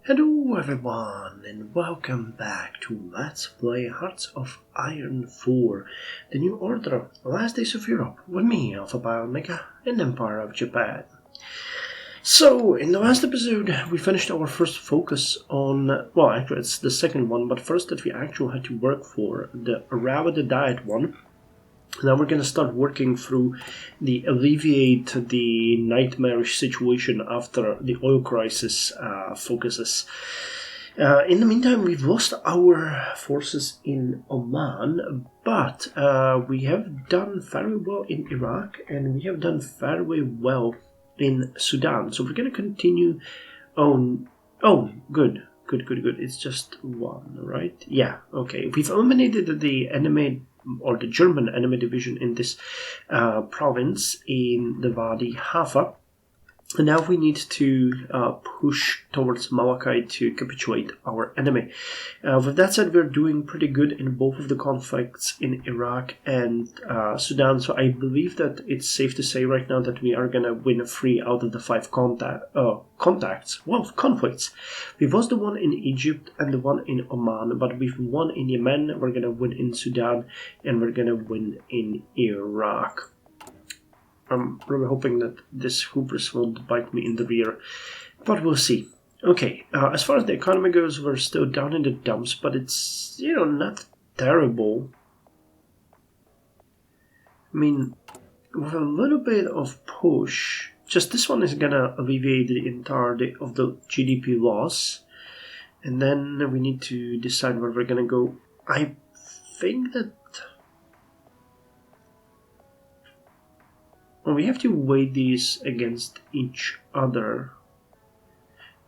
Hello everyone and welcome back to Let's Play Hearts of Iron 4, The New Order, Last Days of Europe, with me, Alpha Biomega, and Empire of Japan. So, in the last episode, we finished our first focus on, well actually it's the second one, but first that we actually had to work for, the Around Diet one. Now we're going to start working through the alleviate the nightmarish situation after the oil crisis focuses. In the meantime, we've lost our forces in Oman, but we have done very well in Iraq and we have done very well in Sudan. So we're going to continue on. Oh, good. It's just one, right? Yeah, okay. We've eliminated the enemy or the German enemy division in this province in the Wadi Haifa. And now we need to push towards Malachi to capitulate our enemy. With that said, we're doing pretty good in both of the conflicts in Iraq and Sudan. So I believe that it's safe to say right now that we are going to win 3 out of the 5 conflicts. We've lost the one in Egypt and the one in Oman, but we've won in Yemen, we're going to win in Sudan, and we're going to win in Iraq. I'm really hoping that this hubris won't bite me in the rear, but we'll see. Okay, as far as the economy goes, we're still down in the dumps, but it's, not terrible. I mean, with a little bit of push, just this one is gonna alleviate the entirety of the GDP loss, and then we need to decide where we're gonna go. I think that we have to weigh these against each other.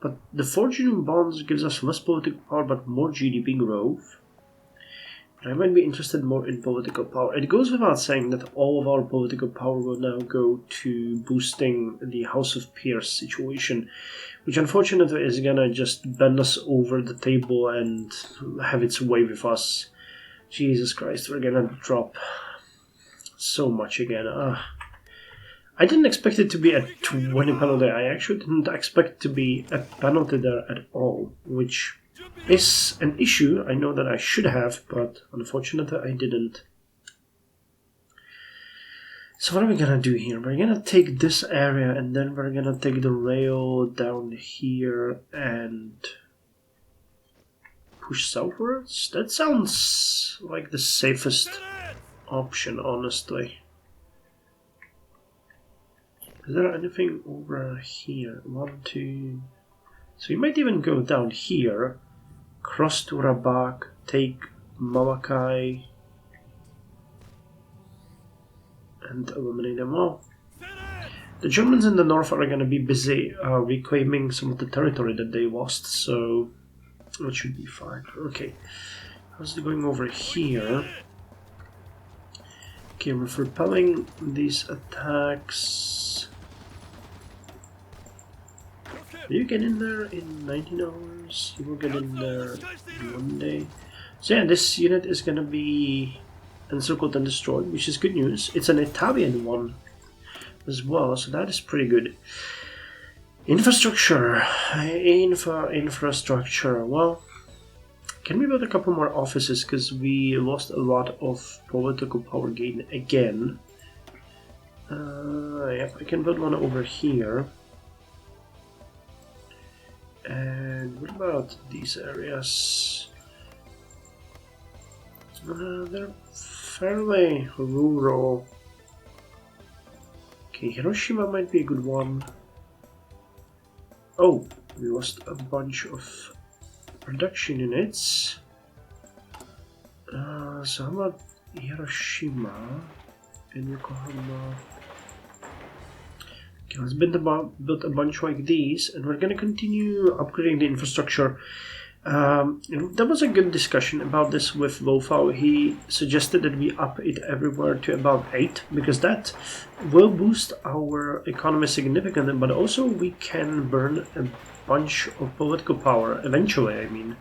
But the fortune bonds gives us less political power but more GDP growth. But I might be interested more in political power. It goes without saying that all of our political power will now go to boosting the House of Peers situation, which unfortunately is gonna just bend us over the table and have its way with us. Jesus Christ, we're gonna drop so much again. I didn't expect it to be a 20 penalty. I actually didn't expect to be a penalty there at all, which is an issue. I know that I should have, but unfortunately I didn't. So what are we gonna do here? We're gonna take this area and then we're gonna take the rail down here and push southwards. That sounds like the safest option, honestly. Is there anything over here? 1, 2... So we might even go down here, cross to Rabak, take Malachi, and eliminate them all. The Germans in the north are going to be busy reclaiming some of the territory that they lost, so that should be fine. Okay, how's it going over here? Okay, we're repelling these attacks. You get in there in 19 hours, you will get in there in 1 day. So yeah, this unit is gonna be encircled and destroyed, which is good news. It's an Italian one as well, so that is pretty good. Infrastructure. Infrastructure. Well, can we build a couple more offices, because we lost a lot of political power gain again. Yep, I can build one over here. And what about these areas? They're fairly rural. Okay, Hiroshima might be a good one. Oh, we lost a bunch of production units. So how about Hiroshima and Yokohama? Okay, let's build a bunch like these, and we're going to continue upgrading the infrastructure. There was a good discussion about this with Wolfau. He suggested that we up it everywhere to about 8, because that will boost our economy significantly, but also we can burn a bunch of political power, eventually, I mean,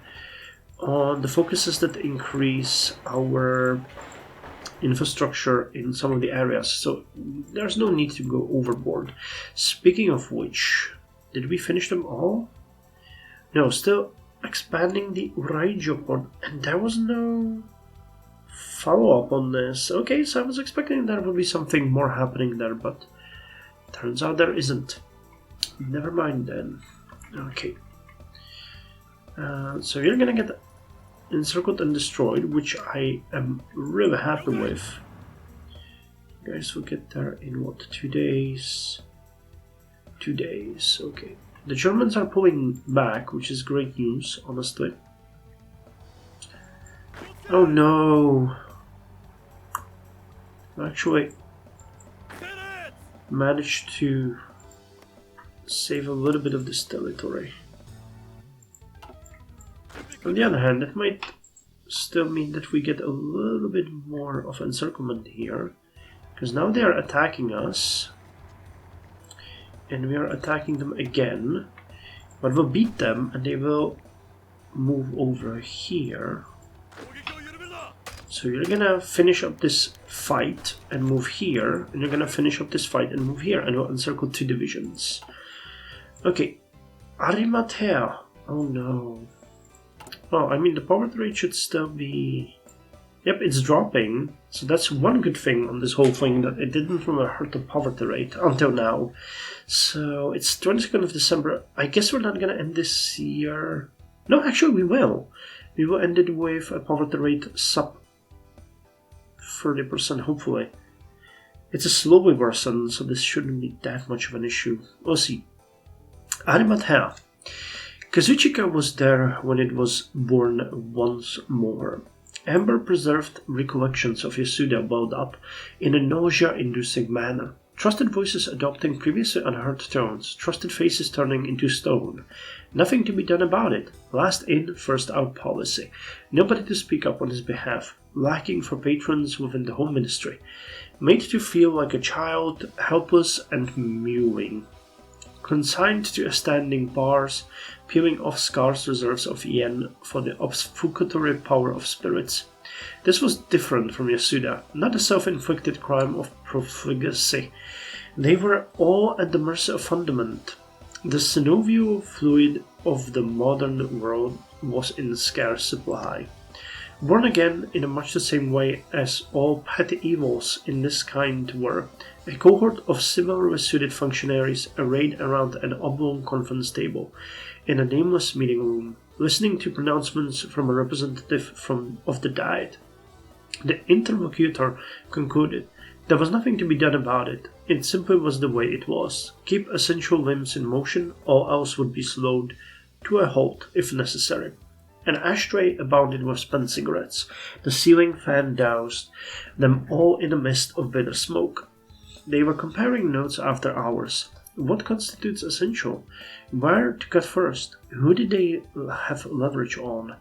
on the focuses that increase our infrastructure in some of the areas, so there's no need to go overboard. Speaking of which, did we finish them all? No, still expanding the Uraijo port, and there was no follow-up on this. Okay, so I was expecting there would be something more happening there, but turns out there isn't. Never mind then. Okay. So you're gonna get encircled and destroyed, which I am really happy with. You guys will get there in what, 2 days? 2 days, okay. The Germans are pulling back, which is great news, honestly. Oh no! Actually, managed to save a little bit of this territory. On the other hand, it might still mean that we get a little bit more of encirclement here, because now they are attacking us, and we are attacking them again, but we'll beat them and they will move over here. So you're gonna finish up this fight and move here, and you're gonna finish up this fight and move here, and we'll encircle 2 divisions. Okay, Arimatea. Oh no. Well, I mean, the poverty rate should still be... Yep, it's dropping. So that's one good thing on this whole thing, that it didn't really hurt the poverty rate until now. So it's 22nd of December. I guess we're not going to end this year. No, actually we will. We will end it with a poverty rate sub 30%, hopefully. It's a slowly worsen, so this shouldn't be that much of an issue. We'll see. Arimatea. Kazuchika was there when it was born once more. Amber preserved recollections of Yasuda welled up in a nausea-inducing manner. Trusted voices adopting previously unheard tones, trusted faces turning into stone. Nothing to be done about it. Last in, first out policy. Nobody to speak up on his behalf. Lacking for patrons within the home ministry. Made to feel like a child, helpless and mewing. Consigned to standing bars, peeling off scarce reserves of yen for the obfuscatory power of spirits. This was different from Yasuda, not a self-inflicted crime of profligacy. They were all at the mercy of fundament. The synovial fluid of the modern world was in scarce supply. Born again in much the same way as all petty evils in this kind were, a cohort of similarly suited functionaries arrayed around an oblong conference table in a nameless meeting room, listening to pronouncements from a representative of the Diet. The interlocutor concluded there was nothing to be done about it. It simply was the way it was. Keep essential limbs in motion, all else would be slowed to a halt if necessary. An ashtray abounded with spent cigarettes. The ceiling fan doused them all in a mist of bitter smoke. They were comparing notes after hours. What constitutes essential? Where to cut first? Who did they have leverage on?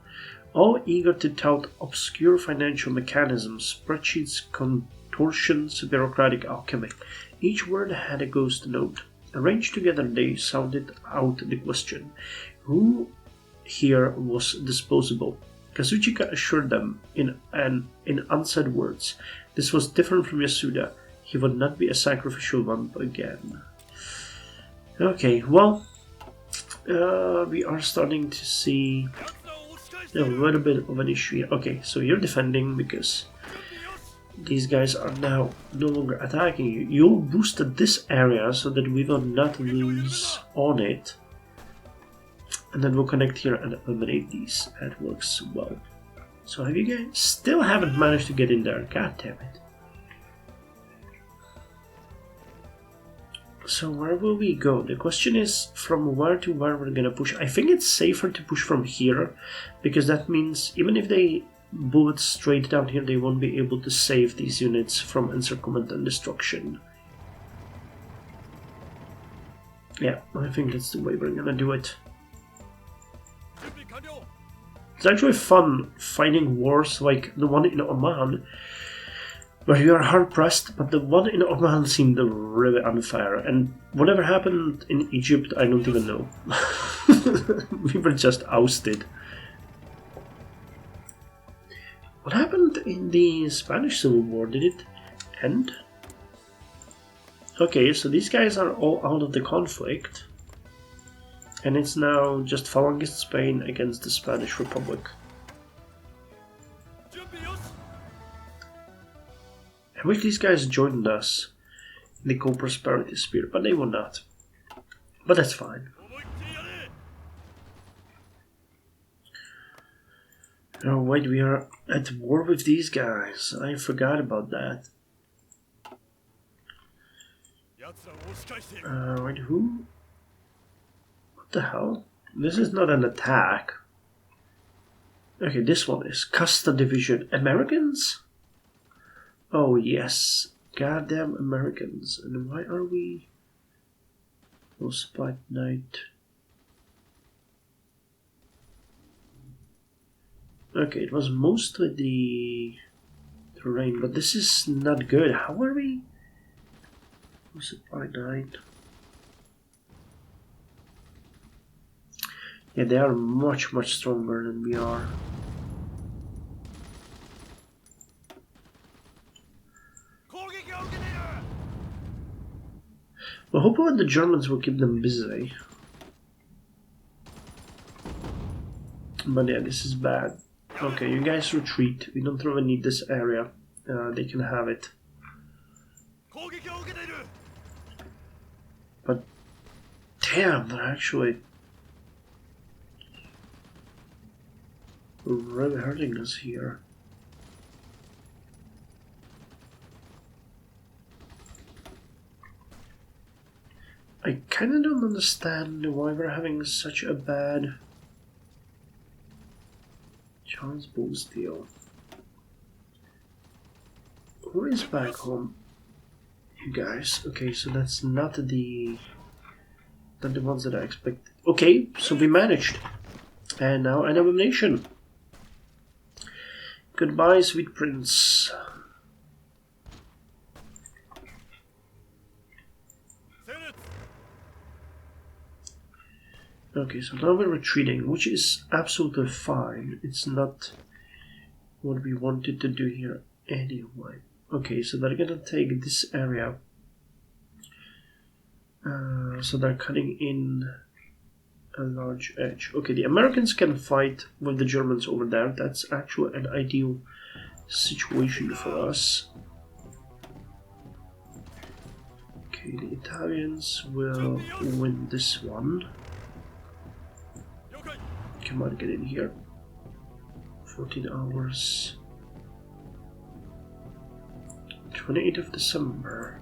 All eager to tout obscure financial mechanisms, spreadsheets, contortions, bureaucratic alchemy. Each word had a ghost note. Arranged together they sounded out the question. Who here was disposable? Kazuchika assured them in unsaid words. This was different from Yasuda. He would not be a sacrificial lump again. Okay, well, we are starting to see a little bit of an issue here. Okay, so you're defending because these guys are now no longer attacking you. You boosted this area so that we will not lose on it. And then we'll connect here and eliminate these. That works well. So have you guys still haven't managed to get in there? God damn it. So where will we go? The question is from where to where we're gonna push. I think it's safer to push from here, because that means even if they bullet straight down here, they won't be able to save these units from encirclement and destruction. Yeah, I think that's the way we're gonna do it. It's actually fun fighting wars like the one in Oman, where you are hard pressed, but the one in Oman seemed really unfair, and whatever happened in Egypt, I don't even know. We were just ousted. What happened in the Spanish Civil War? Did it end? Okay, so these guys are all out of the conflict. And it's now just Falangist Spain against the Spanish Republic. I wish these guys joined us in the co-prosperity sphere, but they will not. But that's fine. Oh wait, we are at war with these guys. I forgot about that. Wait, who? What the hell? This is not an attack. Okay, this one is Costa Division. Americans? Oh yes, goddamn Americans. And why are we... Oh, Spike Knight. Okay, it was mostly the terrain, but this is not good. How are we? Oh, Spike Knight. Yeah, they are much stronger than we are. Well, hopefully the Germans will keep them busy. But yeah, this is bad. Okay, you guys retreat. We don't really need this area. They can have it. But damn, they're actually really hurting us here. I kinda don't understand why we're having such a bad Charles Bull's deal. Who is back home? You guys. Okay, so that's not the ones that I expected. Okay, so we managed. And now an elimination. Goodbye, sweet prince. Okay, so now we're retreating, which is absolutely fine. It's not what we wanted to do here anyway. Okay, so they're gonna take this area. So they're cutting in a large edge. Okay, the Americans can fight with the Germans over there. That's actually an ideal situation for us. Okay, the Italians will win this one. Come on, get in here. 14 hours. 28th of December.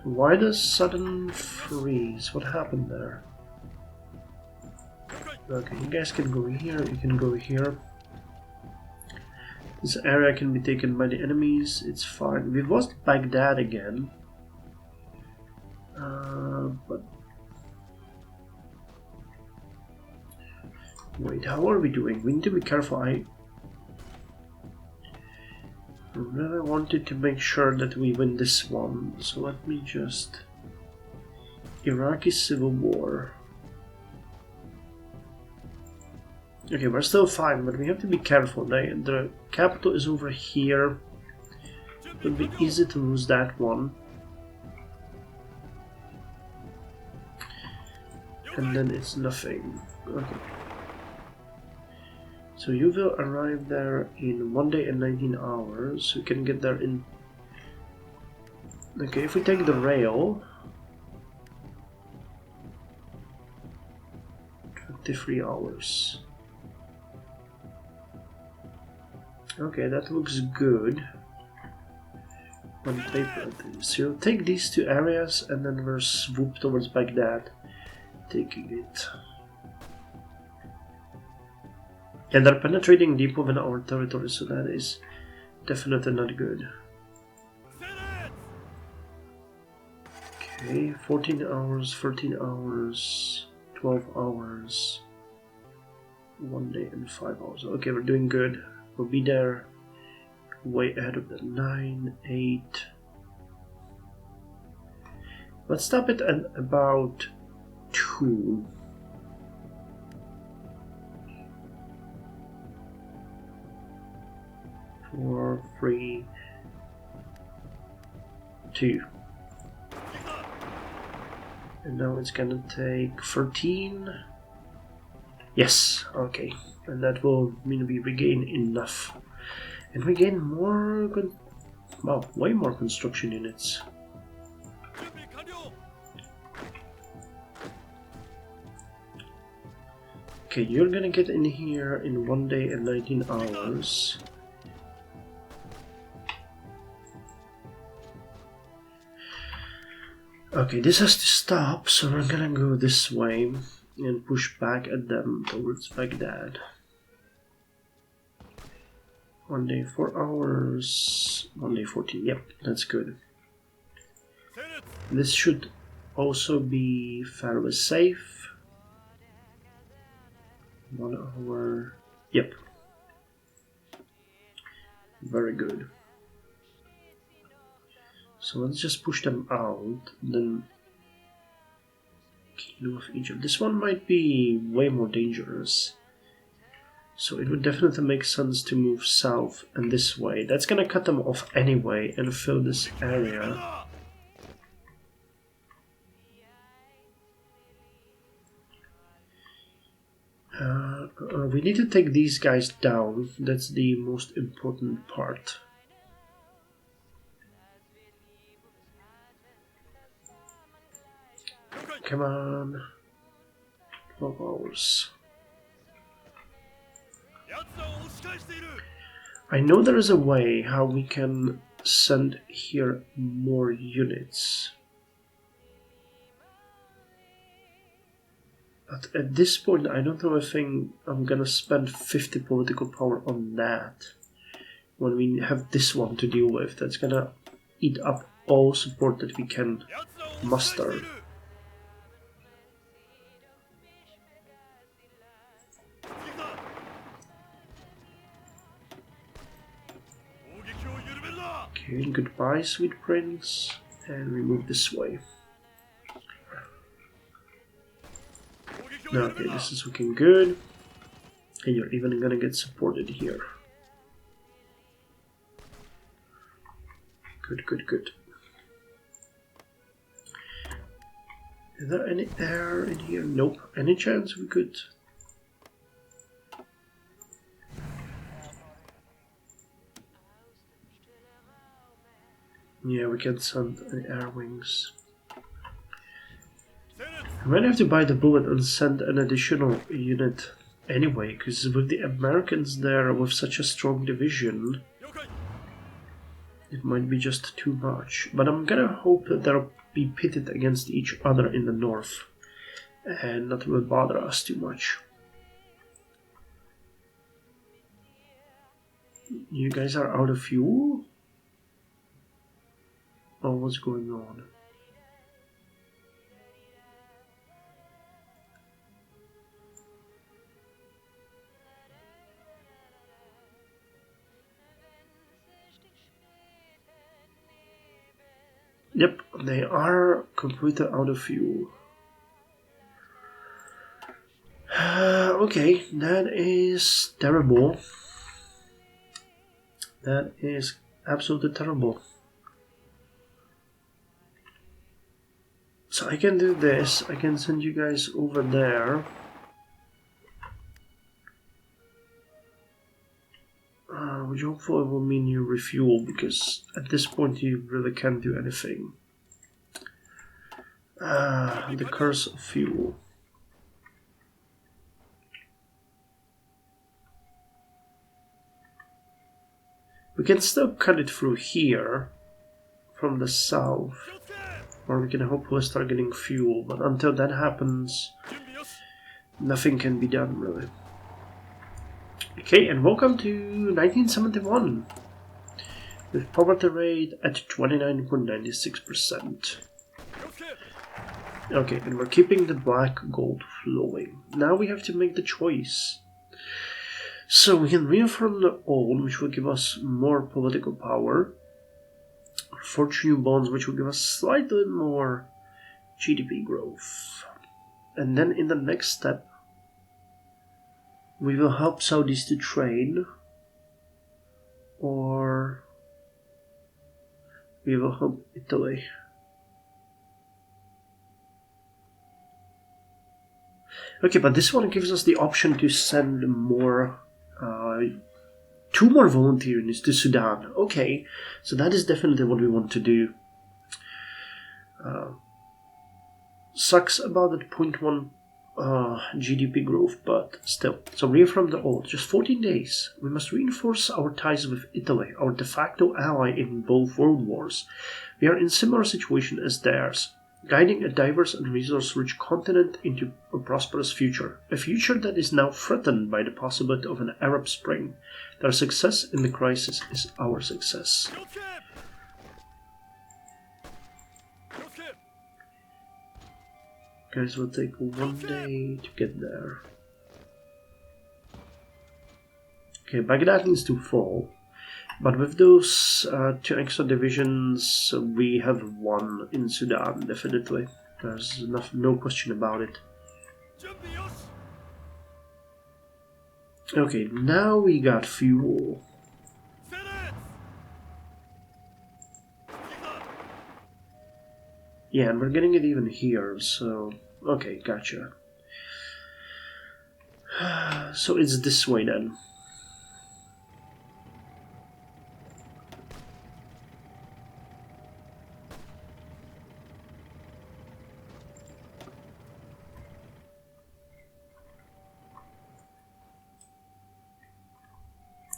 Why the sudden freeze? What happened there? Okay, you guys can go here, you can go here. This area can be taken by the enemies, it's fine. We've lost Baghdad again. But... Wait, how are we doing? We need to be careful. I really wanted to make sure that we win this one, so let me just... Iraqi Civil War. Okay, we're still fine, but we have to be careful. The capital is over here. It would be easy to lose that one. And then it's nothing. Okay. So you will arrive there in 1 day and 19 hours. You can get there in... Okay, if we take the rail... 23 hours. Okay, that looks good. On paper at least. So you'll take these two areas and then we'll swoop towards Baghdad, taking it. And they're penetrating deep within our territory, so that is definitely not good. Okay, 14 hours, 13 hours, 12 hours, 1 day and 5 hours. Okay, we're doing good. We'll be there way ahead of the 9, 8. Let's stop it at about 2. Four, 3, 2. And now it's gonna take 13. Yes, okay. And that will mean we regain enough. And we gain more, well, way more construction units. Okay, you're gonna get in here in 1 day and 19 hours. Okay, this has to stop, so we're gonna go this way and push back at them towards Baghdad. 1 day 4 hours, 1 day 14, yep, that's good. This should also be fairly safe. 1 hour, yep. Very good. So let's just push them out, then Kingdom of Egypt. This one might be way more dangerous. So it would definitely make sense to move south and this way. That's gonna cut them off anyway and fill this area. We need to take these guys down. That's the most important part. Come on. 12 hours. I know there is a way how we can send here more units. But at this point, I don't know if I'm gonna spend 50 political power on that. When we have this one to deal with, that's gonna eat up all support that we can muster. Okay, goodbye, sweet prince. And we move this way. Okay, this is looking good. And you're even gonna get supported here. Good, good, good. Is there any air in here? Nope. Any chance we could... Yeah, we can send any air wings. I might have to buy the bullet and send an additional unit anyway, because with the Americans there with such a strong division, it might be just too much. But I'm gonna hope that they'll be pitted against each other in the north and not will bother us too much. You guys are out of fuel? Oh, what's going on? Yep, they are completely out of fuel. Okay, that is terrible. That is absolutely terrible. So I can do this, I can send you guys over there. Which hopefully will mean you refuel, because at this point you really can't do anything. The curse of fuel. We can still cut it through here from the south, or we can hopefully start getting fuel, but until that happens, nothing can be done really. Okay, and welcome to 1971 with poverty rate at 29.96%. Okay, and we're keeping the black gold flowing. Now we have to make the choice. So we can reaffirm the old, which will give us more political power. Forge new bonds, which will give us slightly more GDP growth. And then in the next step, we will help Saudis to trade, or we will help Italy. Okay, but this one gives us the option to send more, 2 more volunteers to Sudan. Okay, so that is definitely what we want to do. Sucks about that 0.1 GDP growth, but still. So reaffirm the oath. Just 14 days. We must reinforce our ties with Italy, our de facto ally in both world wars. We are in similar situation as theirs, guiding a diverse and resource-rich continent into a prosperous future. A future that is now threatened by the possibility of an Arab Spring. Their success in the crisis is our success. Guys, will take 1 day to get there. Okay, Baghdad needs to fall. But with those 2 extra divisions, we have won in Sudan, definitely. There's no question about it. Okay, now we got fuel. Yeah, and we're getting it even here, so... Okay, gotcha. So it's this way then.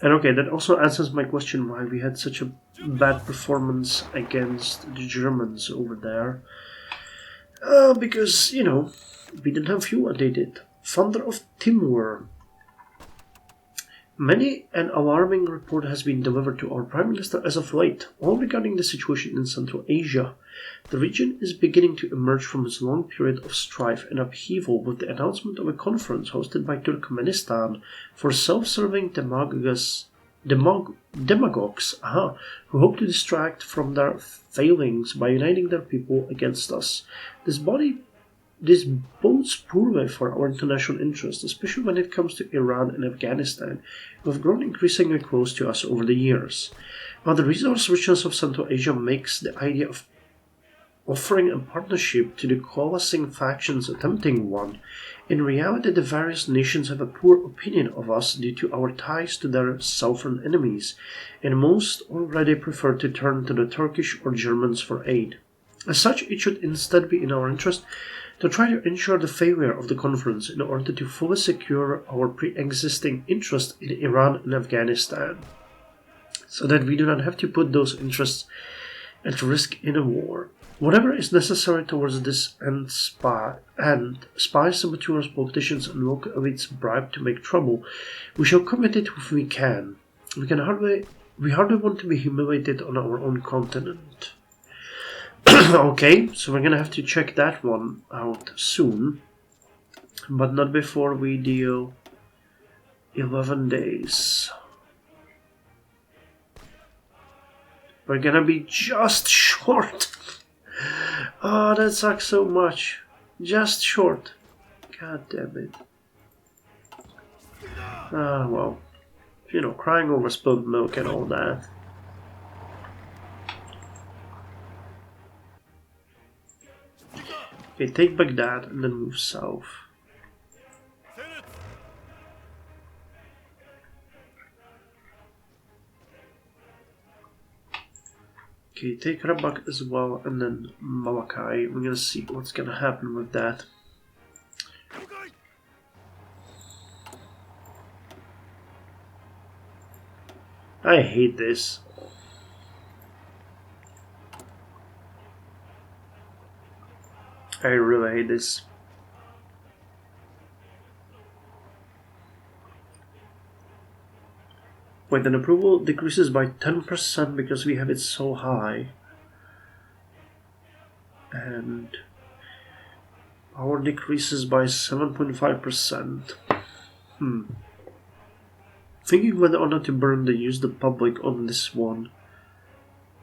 And okay, that also answers my question why we had such a bad performance against the Germans over there. Because, you know, we didn't have fuel and they did. Thunder of Timur. Many an alarming report has been delivered to our Prime Minister as of late, all regarding the situation in Central Asia. The region is beginning to emerge from its long period of strife and upheaval with the announcement of a conference hosted by Turkmenistan for self-serving demagogues who hope to distract from their failings by uniting their people against us. This bodes poorly for our international interests, especially when it comes to Iran and Afghanistan, who have grown increasingly close to us over the years. While the resource richness of Central Asia makes the idea of offering a partnership to the coalescing factions attempting one, in reality the various nations have a poor opinion of us due to our ties to their southern enemies, and most already prefer to turn to the Turkish or Germans for aid. As such, it should instead be in our interest to try to ensure the failure of the conference in order to fully secure our pre-existing interest in Iran and Afghanistan, so that we do not have to put those interests at risk in a war. Whatever is necessary towards this end, spies, saboteurs, politicians, and local elites bribed to make trouble, we shall commit it if we can. We hardly want to be humiliated on our own continent. Okay, so we're gonna have to check that one out soon, but not before we deal 11 days. We're gonna be just short. Oh, that sucks so much. Just short. God damn it. Ah, well. You know, crying over spilled milk and all that. Okay, take Baghdad and then move south. Okay, take Rabak as well, and then Malakai. We're gonna see what's gonna happen with that. I hate this. I really hate this. Wait, an approval decreases by 10% because we have it so high. And power decreases by 7.5%. Thinking whether or not to burn the public on this one,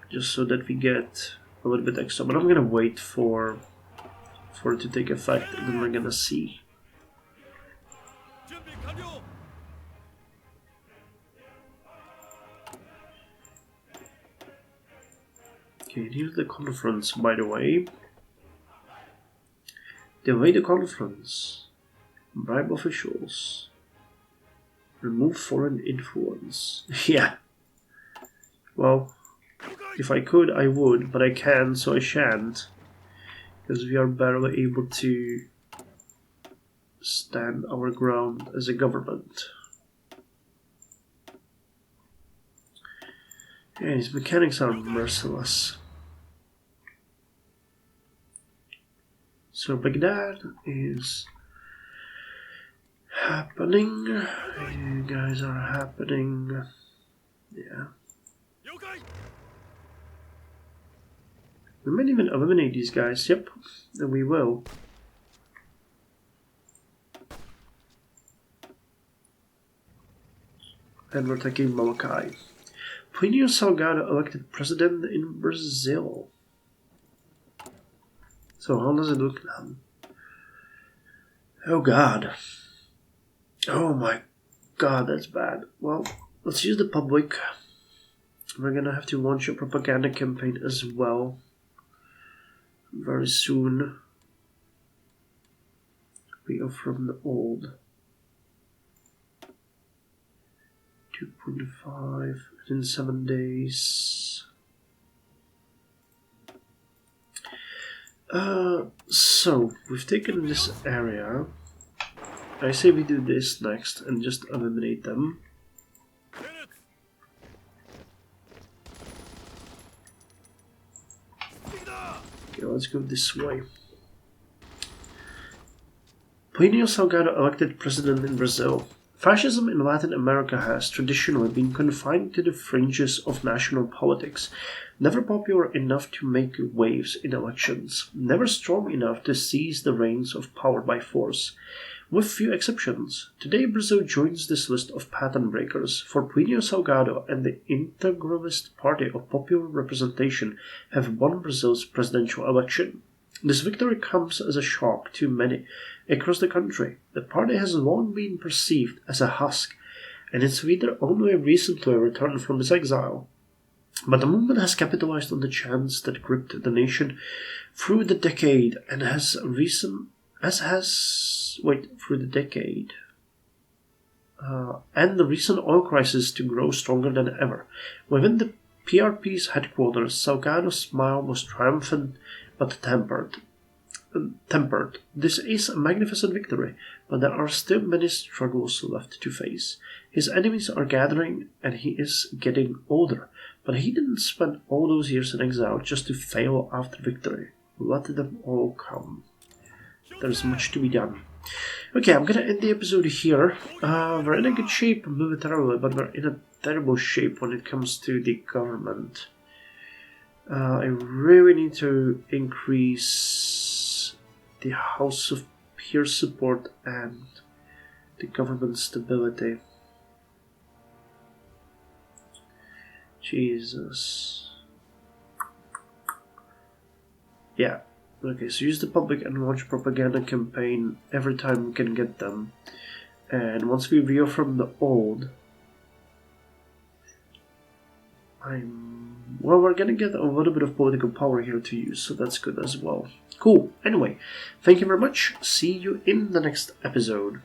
just so that we get a little bit extra. But I'm gonna wait for it to take effect, and then we're gonna see. Okay, here's the conference, by the way. Delay the conference. Bribe officials. Remove foreign influence. Yeah. Well, if I could, I would, but I can't, so I shan't. Because we are barely able to stand our ground as a government. Yeah, these mechanics are merciless. So Baghdad is happening. You guys are happening. Yeah. We might even eliminate these guys. Yep, and we will. And we're taking Molokai. Plinio Salgado elected president in Brazil. So how does it look now? Oh god. Oh my god, that's bad. Well, let's use the public. We're gonna have to launch a propaganda campaign as well. Very soon. We are from the old. 2.5 in 7 days. So we've taken this area. I say we do this next and just eliminate them. Okay, let's go this way. Plinio Salgado elected president in Brazil. Fascism in Latin America has traditionally been confined to the fringes of national politics, never popular enough to make waves in elections, never strong enough to seize the reins of power by force. With few exceptions, today Brazil joins this list of pattern breakers, for Plinio Salgado and the Integralist Party of Popular Representation have won Brazil's presidential election. This victory comes as a shock to many across the country. The party has long been perceived as a husk, and its leader only recently returned from his exile. But the movement has capitalized on the chance that gripped the nation through the decade and and the recent oil crisis to grow stronger than ever. Within the PRP's headquarters, Salgado's smile was triumphant but tempered. This is a magnificent victory, but there are still many struggles left to face. His enemies are gathering, and he is getting older, but he didn't spend all those years in exile just to fail after victory. Let them all come. There's much to be done. Okay, I'm gonna end the episode here. We're in a good shape militarily, but we're in a terrible shape when it comes to the government. I really need to increase the House of Peer support and the government stability. Jesus. Yeah. Okay, so use the public and launch propaganda campaign every time we can get them. And once we reaffirm the old, we're gonna get a little bit of political power here to use, so that's good as well. Cool. Anyway, thank you very much. See you in the next episode.